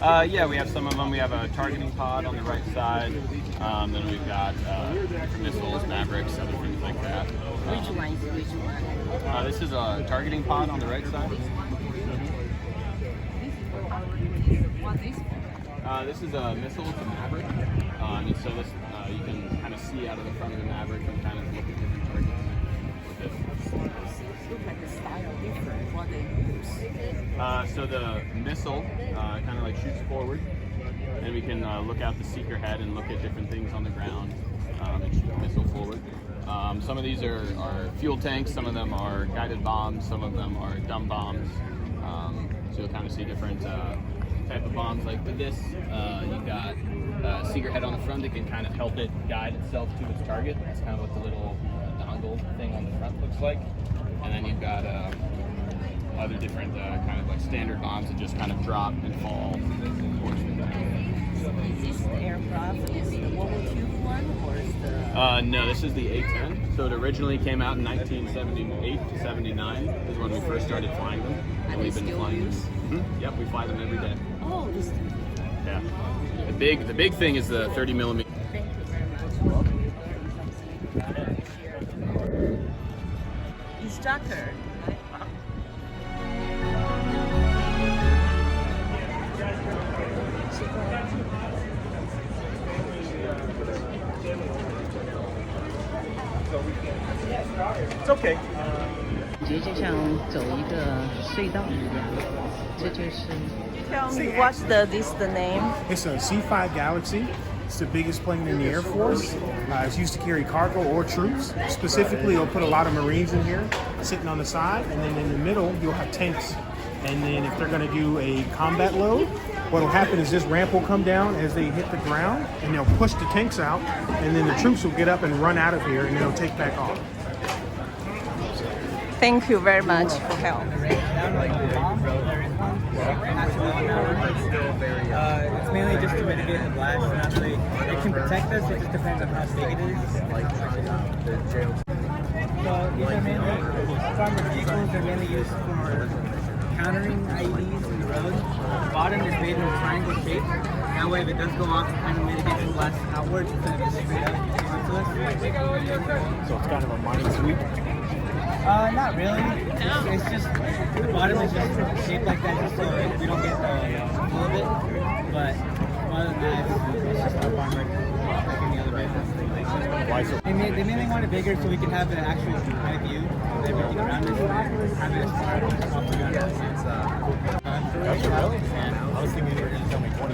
Yeah, we have some of them. We have a targeting pod on the right side. Then we've got missiles, Mavericks, other things like that. Which one is which one? This is a targeting pod on the right side. What is? This is a missile. It's a Maverick. And so this you can kind of see out of the front of the Maverick and kind of look at different targets with it. Look like the style different. What they use? So the missile kind of like shoots forward, and we can look out the seeker head and look at different things on the ground and shoot the missile forward. Some of these are fuel tanks, some of them are guided bombs, some of them are dumb bombs. So you'll kind of see different type of bombs. Like with this, you've got a seeker head on the front that can kind of help it guide itself to its target. That's kind of what the little dongle thing on the front looks like. And then you've got other different kind of like standard bombs that just kind of drop and fall. Is this the aircraft? Is the World War II one or is the? No, this is the A-10. So it originally came out in 1978 to 79 is when we first started flying them. And we've been flying them. Yep, we fly them every day. Oh, this. Yeah. The big thing is the 30 millimeter. Thank you very much. Instructor. It's okay. 感觉就像走一个隧道一样，这就是。Tell me what's the name? It's a C-5 Galaxy. It's the biggest plane in the Air Force. It's used to carry cargo or troops. Specifically, it'll put a lot of Marines in here, sitting on the side, and then in the middle, you'll have tanks. And then if they're going to do a combat load, what will happen is this ramp will come down as they hit the ground, and they'll push the tanks out, and then the troops will get up and run out of here, and they'll take back off. Thank you very much for help. It's mainly just to mitigate the blast. Not really, it can protect us. It just depends on how big it is. So these are mainly armored vehicles. They're mainly used for countering IEDs on the road. The bottom is made in a triangle shape. That way, if it does go off, it kind of mitigates the blast outwards instead of just straight up onto us. So it's kind of a mining sweep. Not really. It's just the bottom is just shaped like that just so we don't get the full of it. But other than that, it's just our armor like any other vehicle. They mainly want it bigger so we can have the actual high view of everything around us. Have it off the ground. That's really? I was thinking you were going to tell me 25.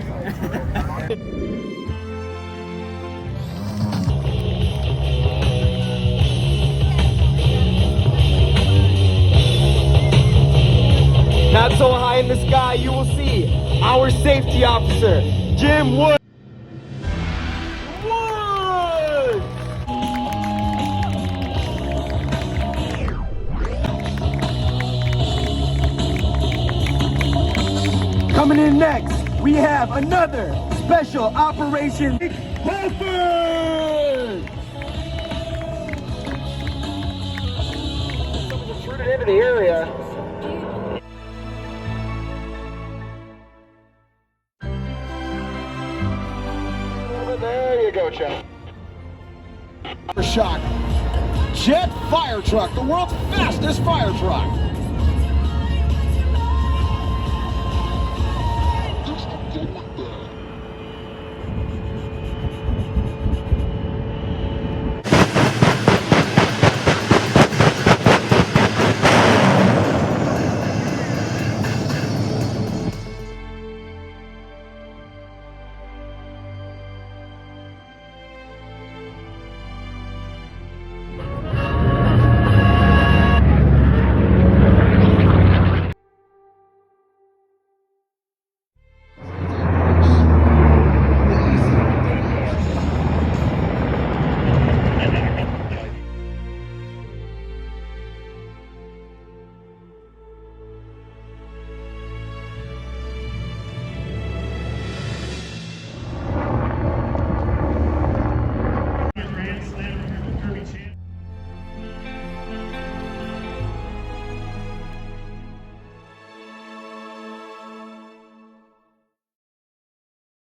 Not so high in the sky, you will see our safety officer, Jim Wood. Coming in next, we have another special operation. Holford! Someone intruded into the area. There you go, Chuck. Shock. Jet fire truck, the world's fastest fire truck.